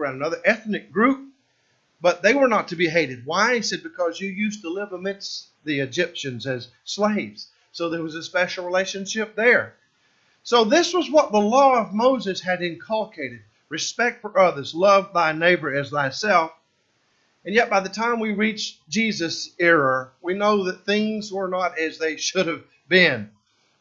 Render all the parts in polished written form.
background, another ethnic group, but they were not to be hated. Why? He said, because you used to live amidst the Egyptians as slaves. So there was a special relationship there. So this was what the law of Moses had inculcated. Respect for others. Love thy neighbor as thyself. And yet by the time we reach Jesus' era, we know that things were not as they should have been.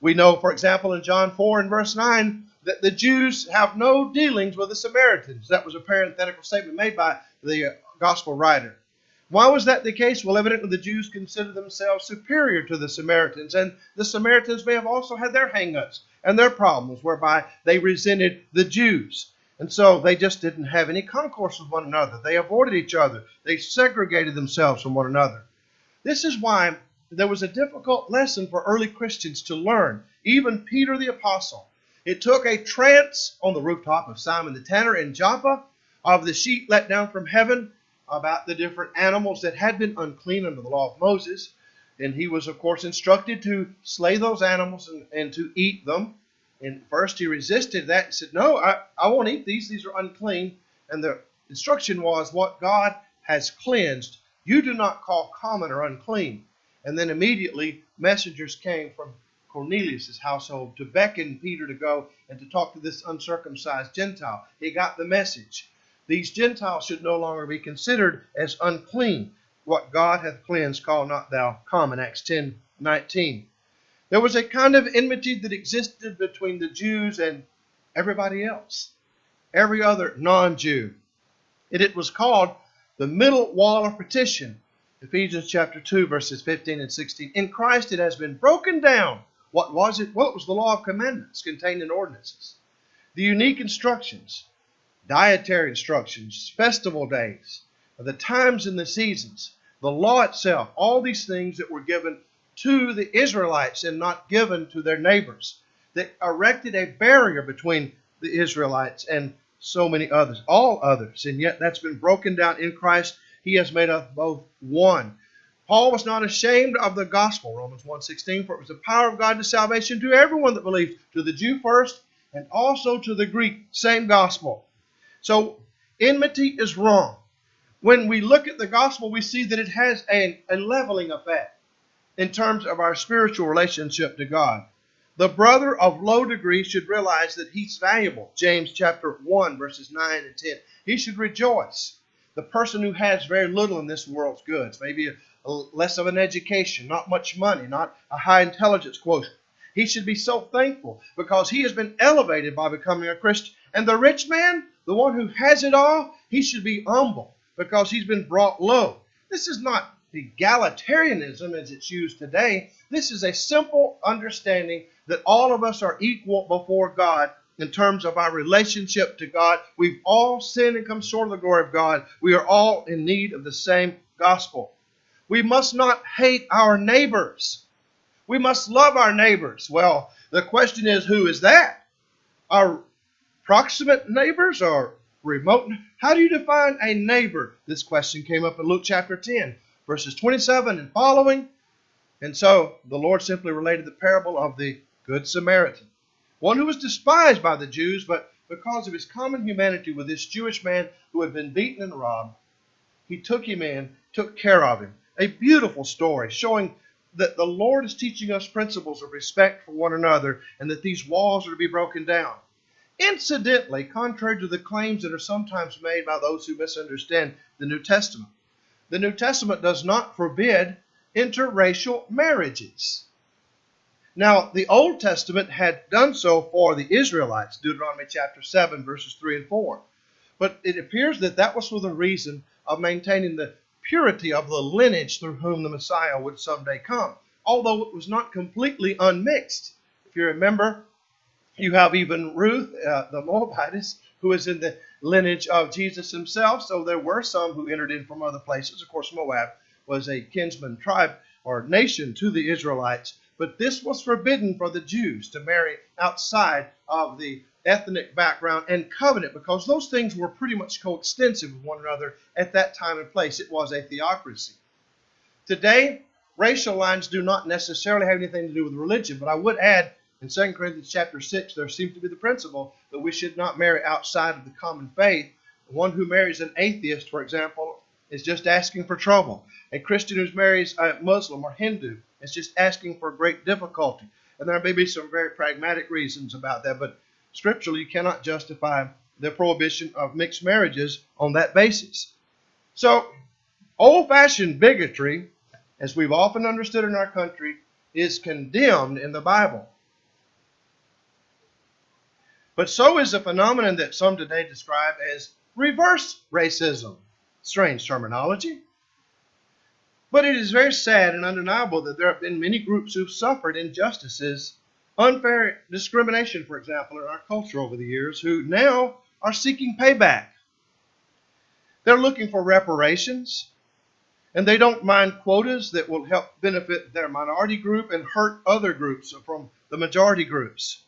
We know, for example, in John 4 and verse 9, that the Jews have no dealings with the Samaritans. That was a parenthetical statement made by the gospel writer. Why was that the case? Well, evidently the Jews considered themselves superior to the Samaritans, and the Samaritans may have also had their hang-ups and their problems whereby they resented the Jews. And so they just didn't have any concourse with one another. They avoided each other. They segregated themselves from one another. This is why there was a difficult lesson for early Christians to learn, even Peter the Apostle. It took a trance on the rooftop of Simon the Tanner in Joppa of the sheet let down from heaven about the different animals that had been unclean under the law of Moses. And he was, of course, instructed to slay those animals and to eat them. And first he resisted that and said, no, I won't eat these. These are unclean. And the instruction was, what God has cleansed, you do not call common or unclean. And then immediately messengers came from Cornelius' household to beckon Peter to go and to talk to this uncircumcised Gentile. He got the message. These Gentiles should no longer be considered as unclean. What God hath cleansed, call not thou common. Acts 10:19. There was a kind of enmity that existed between the Jews and everybody else, every other non-Jew. It was called the middle wall of partition. Ephesians chapter 2, verses 15 and 16. In Christ it has been broken down. What was it? Well, it was the law of commandments contained in ordinances. The unique instructions, dietary instructions, festival days, the times and the seasons, the law itself, all these things that were given to the Israelites and not given to their neighbors, that erected a barrier between the Israelites and so many others, all others. And yet that's been broken down in Christ. He has made us both one. Paul was not ashamed of the gospel, Romans 1:16, for it was the power of God to salvation to everyone that believes, to the Jew first and also to the Greek, same gospel. So enmity is wrong. When we look at the gospel, we see that it has a leveling effect in terms of our spiritual relationship to God. The brother of low degree should realize that he's valuable. James chapter 1, verses 9 and 10. He should rejoice. The person who has very little in this world's goods, maybe less of an education, not much money, not a high intelligence quotient, he should be so thankful because he has been elevated by becoming a Christian. And the rich man, the one who has it all, he should be humble because he's been brought low. This is not egalitarianism as it's used today. This is a simple understanding that all of us are equal before God in terms of our relationship to God. We've all sinned and come short of the glory of God. We are all in need of the same gospel. We must not hate our neighbors. We must love our neighbors. Well, the question is, who is that? Our proximate neighbors or remote? How do you define a neighbor? This question came up in Luke chapter 10, verses 27 and following. And so the Lord simply related the parable of the Good Samaritan, one who was despised by the Jews, but because of his common humanity with this Jewish man who had been beaten and robbed, he took him in, took care of him. A beautiful story showing that the Lord is teaching us principles of respect for one another and that these walls are to be broken down. Incidentally, contrary to the claims that are sometimes made by those who misunderstand the New Testament does not forbid interracial marriages. Now, the Old Testament had done so for the Israelites, Deuteronomy chapter 7, verses 3 and 4. But it appears that that was for the reason of maintaining the purity of the lineage through whom the Messiah would someday come, although it was not completely unmixed. If you remember, you have even Ruth, the Moabitess, who is in the lineage of Jesus himself, so there were some who entered in from other places. Of course, Moab was a kinsman tribe or nation to the Israelites, but this was forbidden for the Jews to marry outside of the ethnic background and covenant, because those things were pretty much coextensive with one another at that time and place. It was a theocracy. Today, racial lines do not necessarily have anything to do with religion, but I would add in 2 Corinthians chapter 6, there seems to be the principle that we should not marry outside of the common faith one who marries an atheist, for example, is just asking for trouble. A Christian who marries a Muslim or Hindu is just asking for great difficulty. And there may be some very pragmatic reasons about that, but scripturally you cannot justify the prohibition of mixed marriages on that basis. So, old-fashioned bigotry, as we've often understood in our country, is condemned in the Bible. But so is a phenomenon that some today describe as reverse racism. Strange terminology. But it is very sad and undeniable that there have been many groups who've suffered injustices, unfair discrimination, for example, in our culture over the years, who now are seeking payback. They're looking for reparations, and they don't mind quotas that will help benefit their minority group and hurt other groups from the majority groups.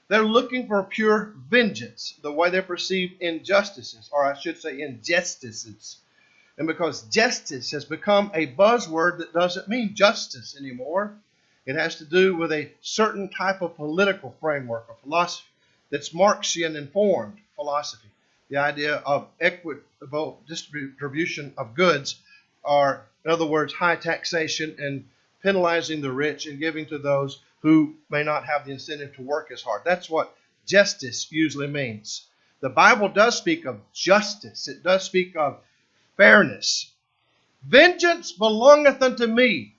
They're looking for pure vengeance, the way they perceive injustices, or I should say injustices. And because justice has become a buzzword that doesn't mean justice anymore, it has to do with a certain type of political framework or philosophy that's Marxian-informed philosophy. The idea of equitable distribution of goods, or in other words, high taxation and penalizing the rich and giving to those who may not have the incentive to work as hard. That's what justice usually means. The Bible does speak of justice. It does speak of fairness. Vengeance belongeth unto me.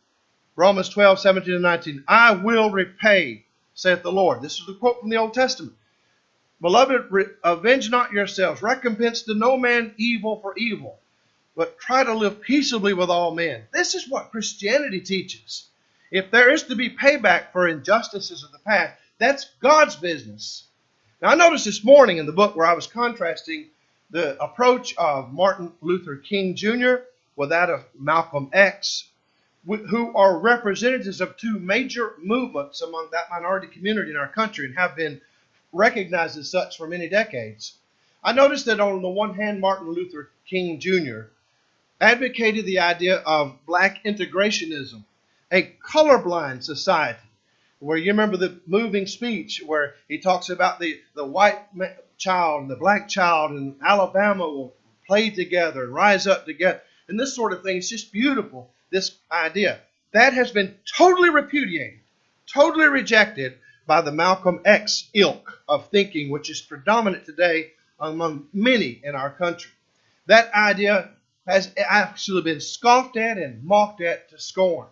Romans 12, 17 and 19. I will repay, saith the Lord. This is a quote from the Old Testament. Beloved, avenge not yourselves. Recompense to no man evil for evil, but try to live peaceably with all men. This is what Christianity teaches. If there is to be payback for injustices of the past, that's God's business. Now, I noticed this morning in the book where I was contrasting the approach of Martin Luther King Jr. with that of Malcolm X, who are representatives of two major movements among that minority community in our country and have been recognized as such for many decades. I noticed that on the one hand, Martin Luther King Jr. advocated the idea of black integrationism, a colorblind society, where you remember the moving speech where he talks about the white child and the black child in Alabama will play together and rise up together. And this sort of thing is just beautiful, this idea. That has been totally repudiated, totally rejected by the Malcolm X ilk of thinking, which is predominant today among many in our country. That idea has actually been scoffed at and mocked at to scorn.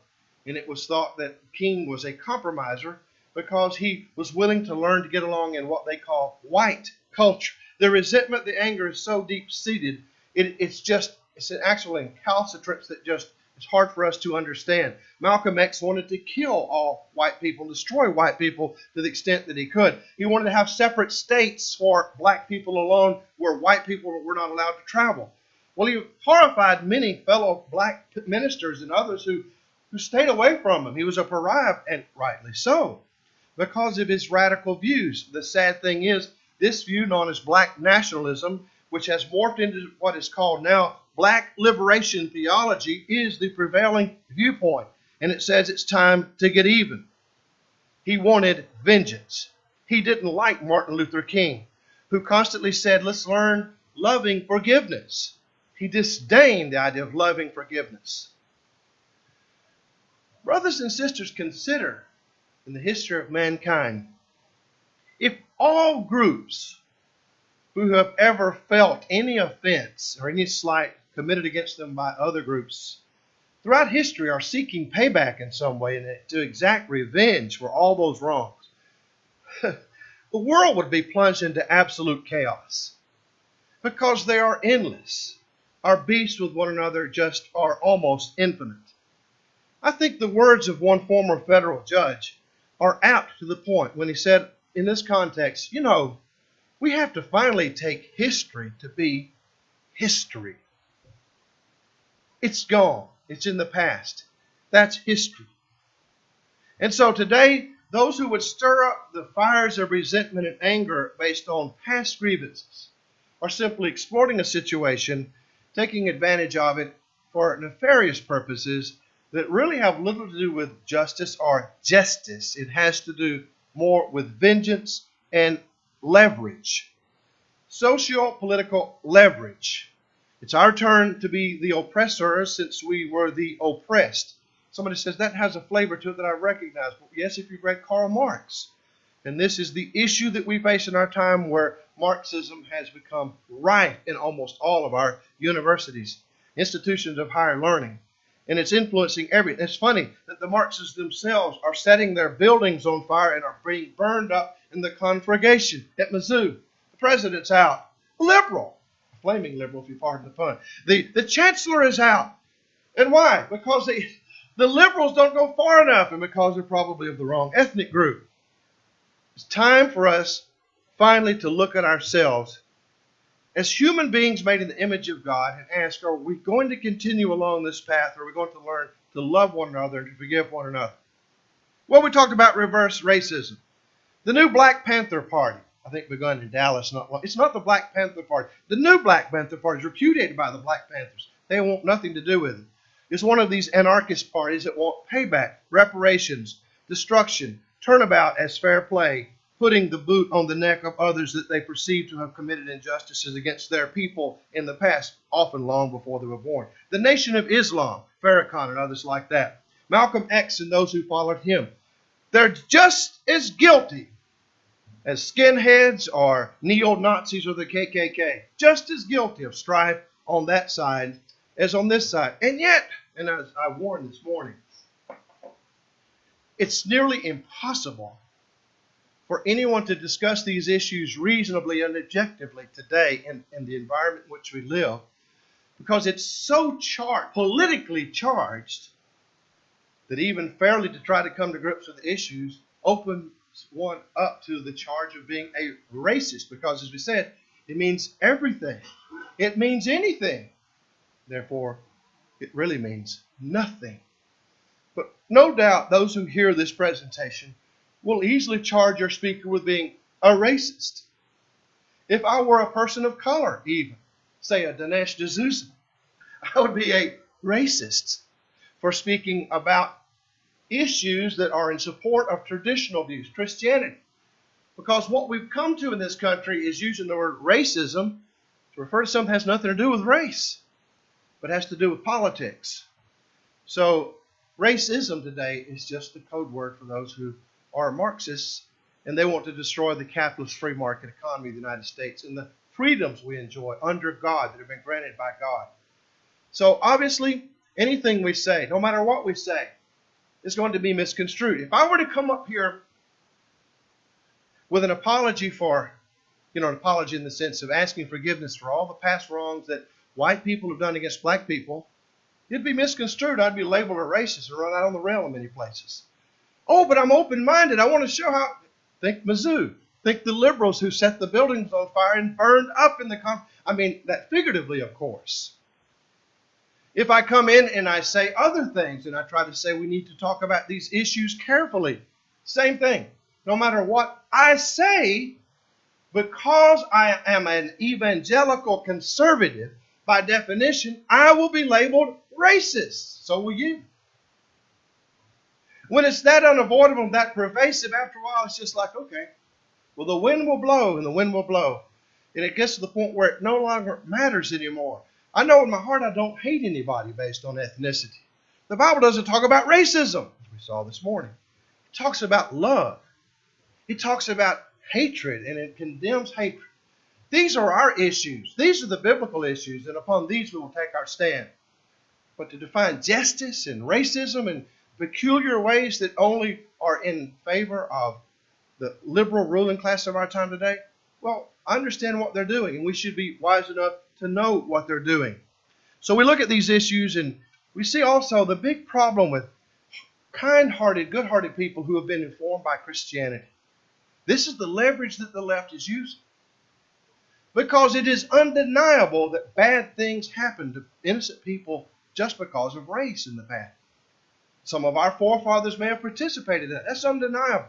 And it was thought that King was a compromiser because he was willing to learn to get along in what they call white culture. The resentment, the anger is so deep-seated, it's an actual incalcitrance that just is hard for us to understand. Malcolm X wanted to kill all white people, destroy white people to the extent that he could. He wanted to have separate states for black people alone where white people were not allowed to travel. Well, he horrified many fellow black ministers and others who stayed away from him. He was a pariah, and rightly so, because of his radical views. The sad thing is, this view known as black nationalism, which has morphed into what is called now black liberation theology, is the prevailing viewpoint. And it says it's time to get even. He wanted vengeance. He didn't like Martin Luther King, who constantly said, let's learn loving forgiveness. He disdained the idea of loving forgiveness. Brothers and sisters, consider in the history of mankind, if all groups who have ever felt any offense or any slight committed against them by other groups throughout history are seeking payback in some way and to exact revenge for all those wrongs, the world would be plunged into absolute chaos because they are endless. Our beasts with one another just are almost infinite. I think the words of one former federal judge are apt to the point when he said in this context, we have to finally take history to be history. It's gone. It's in the past. That's history. And so today, those who would stir up the fires of resentment and anger based on past grievances are simply exploiting a situation, taking advantage of it for nefarious purposes that really have little to do with justice or justice. It has to do more with vengeance and leverage. socio-political leverage. It's our turn to be the oppressor since we were the oppressed. Somebody says that has a flavor to it that I recognize. Well, yes, if you've read Karl Marx. And this is the issue that we face in our time, where Marxism has become rife in almost all of our universities, institutions of higher learning. And it's influencing everything. It's funny that the Marxists themselves are setting their buildings on fire and are being burned up in the conflagration at Mizzou. The president's out. Liberal. Flaming liberal, if you pardon the pun. The chancellor is out. And why? Because the liberals don't go far enough, and because they're probably of the wrong ethnic group. It's time for us finally to look at ourselves as human beings made in the image of God and ask, are we going to continue along this path, or are we going to learn to love one another and to forgive one another? Well, we talked about reverse racism. The new Black Panther Party, I think begun in Dallas. It's not the Black Panther Party. The new Black Panther Party is repudiated by the Black Panthers. They want nothing to do with it. It's one of these anarchist parties that want payback, reparations, destruction, turnabout as fair play, putting the boot on the neck of others that they perceive to have committed injustices against their people in the past, often long before they were born. The Nation of Islam, Farrakhan and others like that. Malcolm X and those who followed him. They're just as guilty as skinheads or neo-Nazis or the KKK. Just as guilty of strife on that side as on this side. And yet, and as I warned this morning, it's nearly impossible for anyone to discuss these issues reasonably and objectively today in the environment in which we live, because it's so politically charged, that even fairly to try to come to grips with the issues opens one up to the charge of being a racist, because as we said, it means everything. It means anything. Therefore, it really means nothing. But no doubt those who hear this presentation will easily charge your speaker with being a racist. If I were a person of color, even, say a Dinesh D'Souza, I would be a racist for speaking about issues that are in support of traditional views, Christianity. Because what we've come to in this country is using the word racism to refer to something that has nothing to do with race, but has to do with politics. So racism today is just a code word for those who are Marxists, and they want to destroy the capitalist free market economy of the United States and the freedoms we enjoy under God that have been granted by God. So obviously, anything we say, no matter what we say, is going to be misconstrued. If I were to come up here with an apology for, an apology in the sense of asking forgiveness for all the past wrongs that white people have done against black people, it'd be misconstrued. I'd be labeled a racist and run out on the rail in many places. Oh, but I'm open-minded. I want to show how. Think Mizzou. Think the liberals who set the buildings on fire and burned up in the that figuratively, of course. If I come in and I say other things and I try to say we need to talk about these issues carefully, same thing. No matter what I say, because I am an evangelical conservative, by definition, I will be labeled racist. So will you. When it's that unavoidable, that pervasive, after a while, it's just like, okay, well, the wind will blow and the wind will blow. And it gets to the point where it no longer matters anymore. I know in my heart I don't hate anybody based on ethnicity. The Bible doesn't talk about racism, as we saw this morning. It talks about love. It talks about hatred, and it condemns hatred. These are our issues. These are the biblical issues, and upon these we will take our stand. But to define justice and racism in peculiar ways that only are in favor of the liberal ruling class of our time today, well, I understand what they're doing, and we should be wise enough to know what they're doing. So we look at these issues, and we see also the big problem with kind-hearted, good-hearted people who have been informed by Christianity. This is the leverage that the left is using. Because it is undeniable that bad things happen to innocent people just because of race in the past. Some of our forefathers may have participated in that. That's undeniable.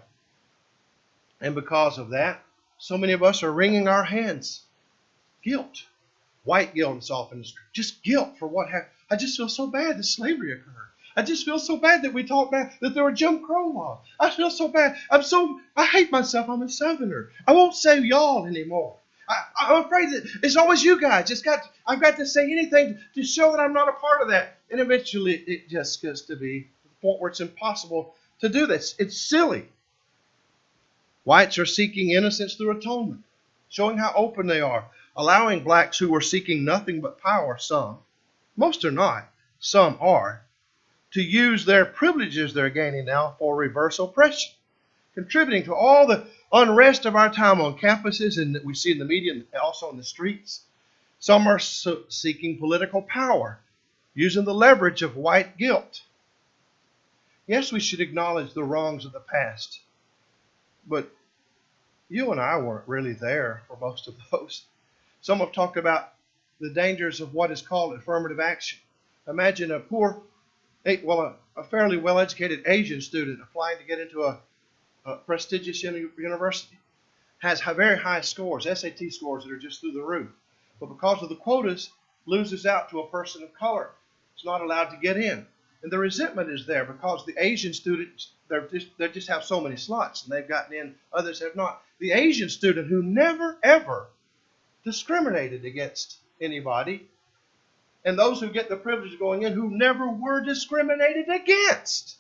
And because of that, so many of us are wringing our hands. Guilt. White guilt is often just guilt for what happened. I just feel so bad that slavery occurred. I just feel so bad that we talked about that there were Jim Crow laws. I feel so bad. I hate myself. I'm a Southerner. I won't say y'all anymore. I'm afraid that it's always you guys. I've got to say anything to show that I'm not a part of that. And eventually it just gets to be the point where it's impossible to do this. It's silly. Whites are seeking innocence through atonement, showing how open they are, allowing blacks who were seeking nothing but power, some, most are not, some are, to use their privileges they're gaining now for reverse oppression, contributing to all the unrest of our time on campuses and that we see in the media and also in the streets. Some are seeking political power, using the leverage of white guilt. Yes, we should acknowledge the wrongs of the past, but you and I weren't really there for most of those. Some have talked about the dangers of what is called affirmative action. Imagine a fairly well-educated Asian student applying to get into a prestigious university, has very high scores, SAT scores that are just through the roof. But because of the quotas, loses out to a person of color. It's not allowed to get in. And the resentment is there because the Asian students, they just have so many slots and they've gotten in, others have not. The Asian student who never, ever discriminated against anybody, and those who get the privilege of going in who never were discriminated against.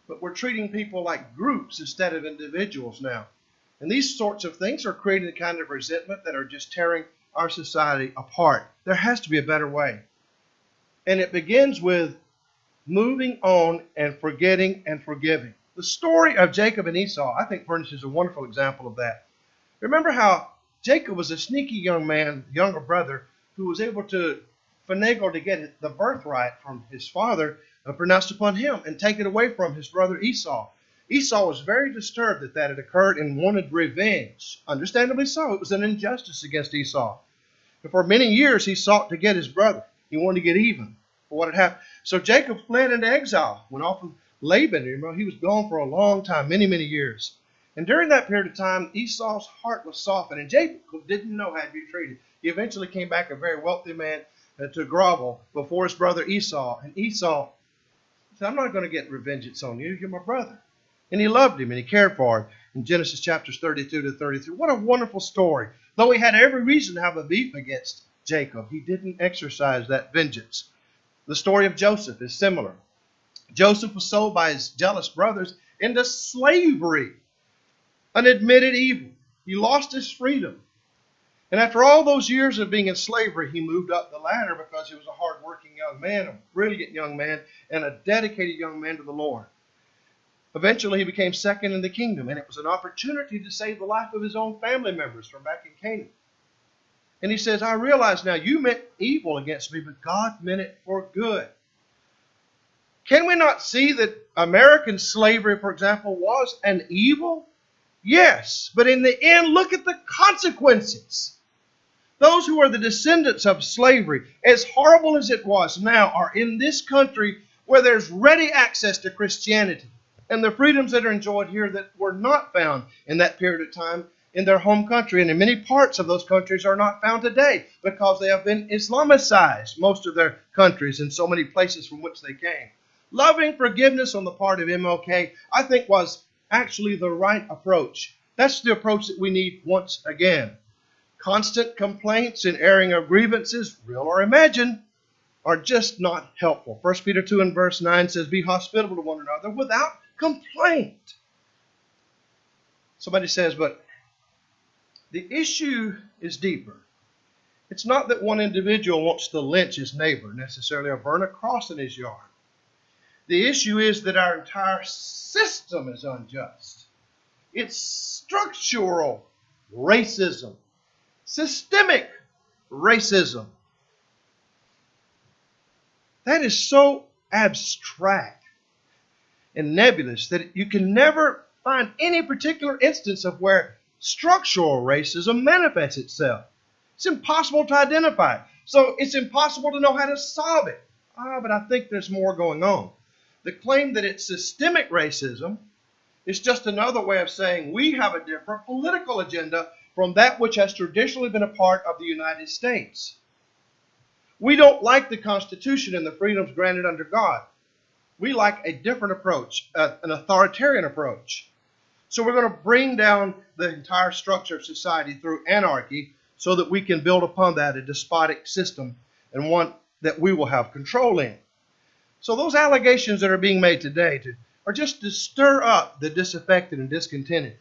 But we're treating people like groups instead of individuals now. And these sorts of things are creating a kind of resentment that are just tearing our society apart. There has to be a better way. And it begins with moving on and forgetting and forgiving. The story of Jacob and Esau, I think, furnishes a wonderful example of that. Remember how Jacob was a sneaky young man, younger brother, who was able to finagle to get the birthright from his father pronounced upon him and take it away from his brother Esau. Esau was very disturbed that had occurred and wanted revenge. Understandably so. It was an injustice against Esau. And for many years he sought to get his brother. He wanted to get even for what had happened. So Jacob fled into exile, went off with Laban. Remember, he was gone for a long time, many, many years. And during that period of time, Esau's heart was softened, and Jacob didn't know how to be treated. He eventually came back a very wealthy man to grovel before his brother Esau. And Esau said, I'm not going to get revengeance on you. You're my brother. And he loved him and he cared for him. In Genesis chapters 32 to 33. What a wonderful story. Though he had every reason to have a beef against Jacob, he didn't exercise that vengeance. The story of Joseph is similar. Joseph was sold by his jealous brothers into slavery, an admitted evil. He lost his freedom. And after all those years of being in slavery, he moved up the ladder because he was a hard-working young man, a brilliant young man, and a dedicated young man to the Lord. Eventually, he became second in the kingdom, and it was an opportunity to save the life of his own family members from back in Canaan. And he says, I realize now you meant evil against me, but God meant it for good. Can we not see that American slavery, for example, was an evil? Yes, but in the end, look at the consequences. Those who are the descendants of slavery, as horrible as it was now, are in this country where there's ready access to Christianity and the freedoms that are enjoyed here that were not found in that period of time in their home country. And in many parts of those countries are not found today because they have been Islamicized, most of their countries, in so many places from which they came. Loving forgiveness on the part of MLK, I think, was actually the right approach. That's the approach that we need once again. Constant complaints and airing of grievances, real or imagined, are just not helpful. 1 Peter 2 and verse 9 says, be hospitable to one another without complaint. Somebody says, but the issue is deeper. It's not that one individual wants to lynch his neighbor necessarily or burn a cross in his yard. The issue is that our entire system is unjust. It's structural racism, systemic racism. That is so abstract and nebulous that you can never find any particular instance of where structural racism manifests itself. It's impossible to identify. So it's impossible to know how to solve it. But I think there's more going on. The claim that it's systemic racism is just another way of saying we have a different political agenda from that which has traditionally been a part of the United States. We don't like the Constitution and the freedoms granted under God. We like a different approach, an authoritarian approach. So we're going to bring down the entire structure of society through anarchy so that we can build upon that a despotic system and one that we will have control in. So those allegations that are being made today are just to stir up the disaffected and discontented,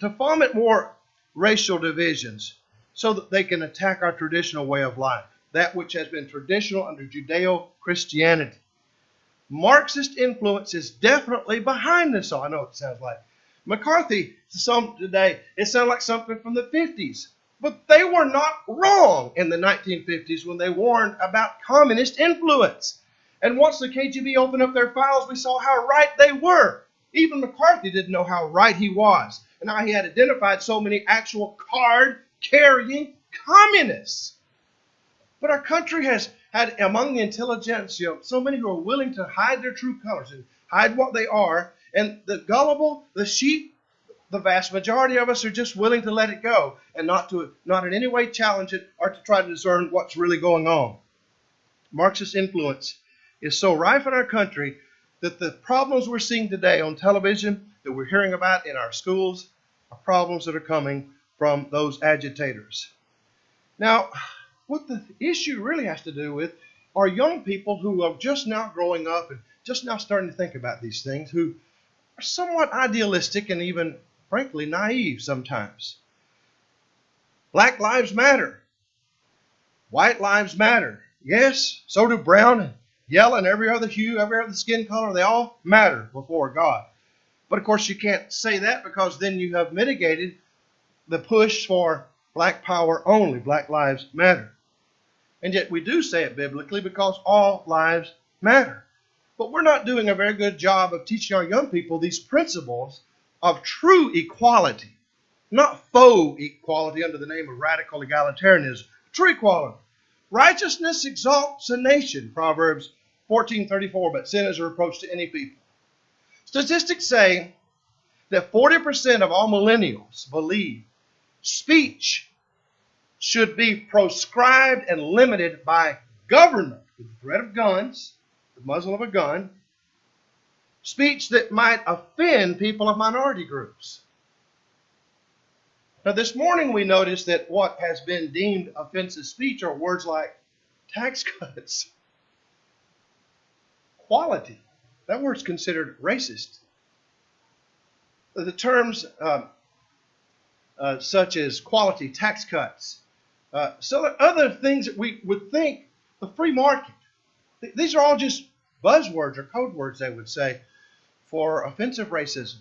to foment more racial divisions so that they can attack our traditional way of life, that which has been traditional under Judeo-Christianity. Marxist influence is definitely behind this all. I know what it sounds like. McCarthy, today, it sounded like something from the 50s. But they were not wrong in the 1950s when they warned about communist influence. And once the KGB opened up their files, we saw how right they were. Even McCarthy didn't know how right he was. And how he had identified so many actual card-carrying communists. But our country has had among the intelligentsia so many who are willing to hide their true colors and hide what they are. And the gullible, the sheep, the vast majority of us are just willing to let it go and not in any way challenge it or to try to discern what's really going on. Marxist influence is so rife in our country that the problems we're seeing today on television, that we're hearing about in our schools, are problems that are coming from those agitators. Now, what the issue really has to do with are young people who are just now growing up and just now starting to think about these things, who are somewhat idealistic and even, frankly, naive sometimes. Black lives matter. White lives matter. Yes, so do brown and yellow and every other hue, every other skin color. They all matter before God. But, of course, you can't say that because then you have mitigated the push for black power only. Black lives matter. And yet we do say it biblically because all lives matter. But we're not doing a very good job of teaching our young people these principles of true equality. Not faux equality under the name of radical egalitarianism. True equality. Righteousness exalts a nation, Proverbs 14:34, but sin is a reproach to any people. Statistics say that 40% of all millennials believe speech should be proscribed and limited by government with the threat of guns, the muzzle of a gun, speech that might offend people of minority groups. Now, this morning we noticed that what has been deemed offensive speech are words like tax cuts, quality. That word's considered racist. The terms such as quality, tax cuts, so other things that we would think the free market. These are all just buzzwords or code words, they would say, for offensive racism.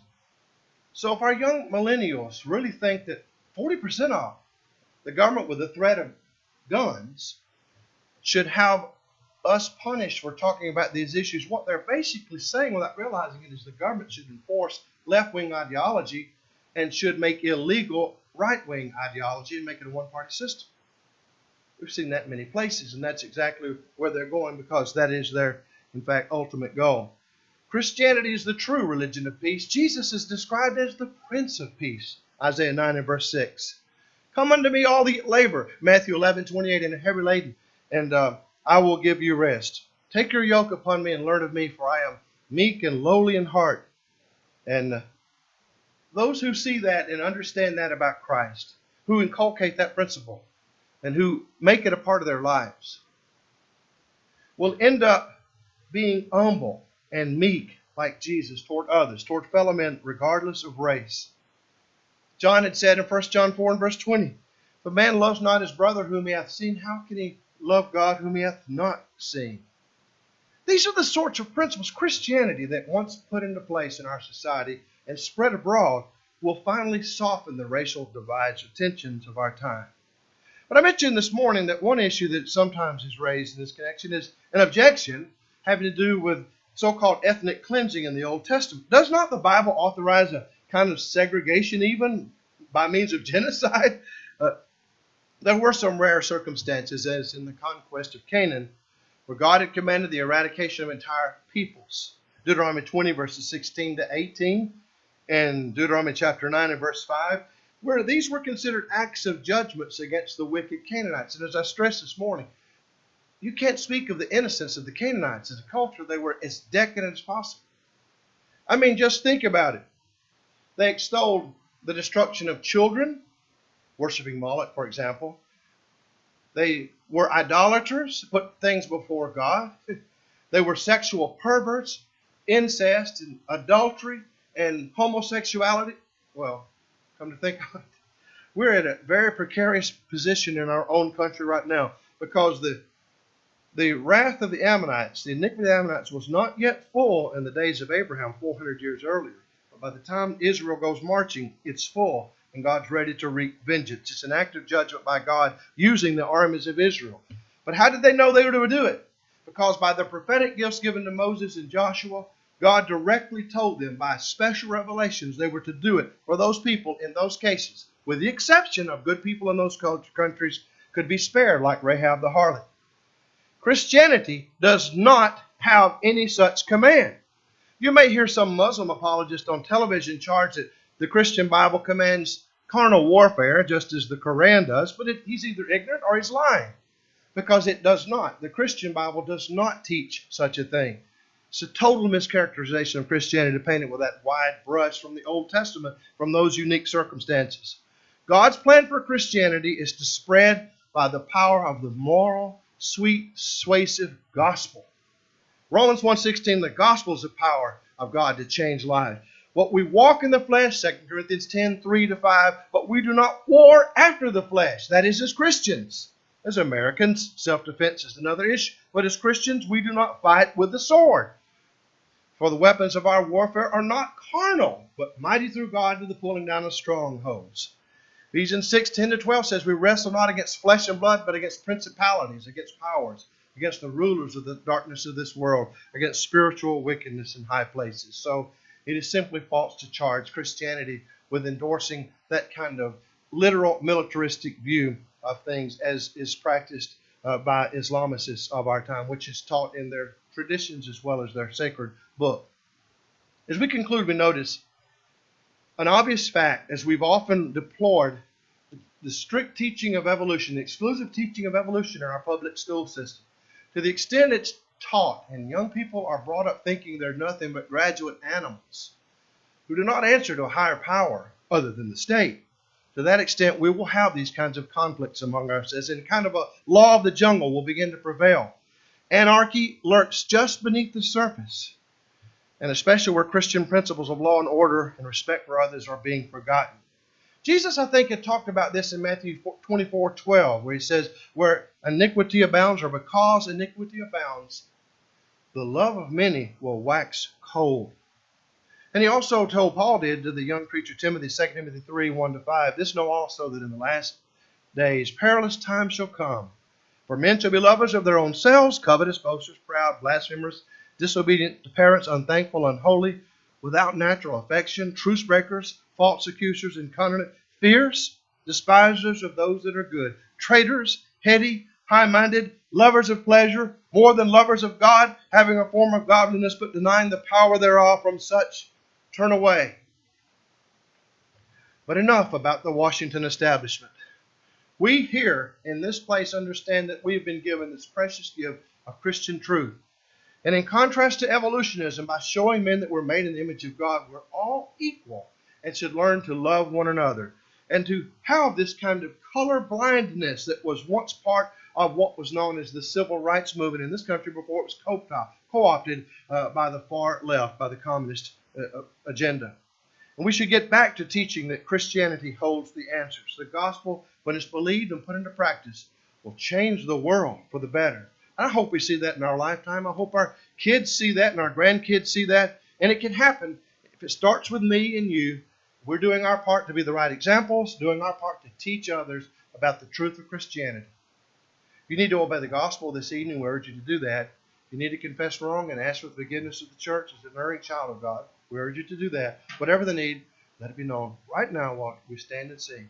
So if our young millennials really think that 40% of the government with the threat of guns should have us punished for talking about these issues, what they're basically saying without realizing it is the government should enforce left-wing ideology and should make illegal right-wing ideology and make it a one-party system. We've seen that in many places, and that's exactly where they're going because that is their, in fact, ultimate goal. Christianity is the true religion of peace. Jesus is described as the Prince of Peace, Isaiah 9 and verse 6. Come unto me all the labor, Matthew 11:28, and are heavy laden, and I will give you rest. Take your yoke upon me and learn of me, for I am meek and lowly in heart. And those who see that and understand that about Christ, who inculcate that principle, and who make it a part of their lives, will end up being humble and meek like Jesus toward others, toward fellow men, regardless of race. John had said in 1 John 4 and verse 20, if a man loves not his brother whom he hath seen, how can he love God whom he hath not seen? These are the sorts of principles Christianity that once put into place in our society and spread abroad will finally soften the racial divides or tensions of our time. But I mentioned this morning that one issue that sometimes is raised in this connection is an objection having to do with so-called ethnic cleansing in the Old Testament. Does not the Bible authorize a kind of segregation even by means of genocide? There were some rare circumstances, as in the conquest of Canaan, where God had commanded the eradication of entire peoples. Deuteronomy 20 verses 16 to 18 and Deuteronomy chapter 9 and verse 5, where these were considered acts of judgments against the wicked Canaanites. And as I stressed this morning, you can't speak of the innocence of the Canaanites. As a culture, they were as decadent as possible. I mean, just think about it. They extolled the destruction of children, worshiping Moloch, for example. They were idolaters, put things before God. They were sexual perverts, incest and adultery and homosexuality. Well, come to think of it, we're in a very precarious position in our own country right now because the wrath of the Ammonites, the iniquity of the Ammonites was not yet full in the days of Abraham 400 years earlier. But by the time Israel goes marching, it's full, and God's ready to wreak vengeance. It's an act of judgment by God using the armies of Israel. But how did they know they were to do it? Because by the prophetic gifts given to Moses and Joshua, God directly told them by special revelations they were to do it for those people in those cases, with the exception of good people in those countries could be spared, like Rahab the harlot. Christianity does not have any such command. You may hear some Muslim apologist on television charge that the Christian Bible commands carnal warfare, just as the Quran does, but he's either ignorant or he's lying, because it does not. The Christian Bible does not teach such a thing. It's a total mischaracterization of Christianity to paint it with that wide brush from the Old Testament, from those unique circumstances. God's plan for Christianity is to spread by the power of the moral, sweet, persuasive gospel. Romans 1:16, the gospel is the power of God to change lives. What we walk in the flesh, 2 Corinthians 10:3-5, but we do not war after the flesh. That is, as Christians. As Americans, self-defense is another issue. But as Christians, we do not fight with the sword. For the weapons of our warfare are not carnal, but mighty through God to the pulling down of strongholds. Ephesians 6:10-12 says, we wrestle not against flesh and blood, but against principalities, against powers, against the rulers of the darkness of this world, against spiritual wickedness in high places. So it is simply false to charge Christianity with endorsing that kind of literal militaristic view of things as is practiced by Islamicists of our time, which is taught in their traditions as well as their sacred book. As we conclude, we notice an obvious fact, as we've often deplored the strict teaching of evolution, the exclusive teaching of evolution in our public school system. To the extent it's taught, and young people are brought up thinking they're nothing but graduate animals who do not answer to a higher power other than the state. To that extent, we will have these kinds of conflicts among us, as in kind of a law of the jungle will begin to prevail. Anarchy lurks just beneath the surface, and especially where Christian principles of law and order and respect for others are being forgotten. Jesus, I think, had talked about this in Matthew 24:12, where he says, where iniquity abounds, or because iniquity abounds, the love of many will wax cold. And he also told, Paul did, to the young preacher Timothy, 2 Timothy 3:1-5, this know also that in the last days perilous times shall come. For men shall be lovers of their own selves, covetous, boasters, proud, blasphemers, disobedient to parents, unthankful, unholy, without natural affection, truce breakers, false accusers, incontinent, fierce, despisers of those that are good, traitors, heady, high-minded, lovers of pleasure, more than lovers of God, having a form of godliness, but denying the power thereof. From such turn away. But enough about the Washington establishment. We here in this place understand that we have been given this precious gift of Christian truth. And in contrast to evolutionism, by showing men that we're made in the image of God, we're all equal and should learn to love one another and to have this kind of color blindness that was once part of what was known as the civil rights movement in this country before it was co-opted by the far left, by the communist agenda. And we should get back to teaching that Christianity holds the answers. The gospel, when it's believed and put into practice, will change the world for the better. I hope we see that in our lifetime. I hope our kids see that and our grandkids see that. And it can happen if it starts with me and you. We're doing our part to be the right examples, doing our part to teach others about the truth of Christianity. If you need to obey the gospel this evening, we urge you to do that. If you need to confess wrong and ask for the forgiveness of the church as an erring child of God, we urge you to do that. Whatever the need, let it be known right now while we stand and sing.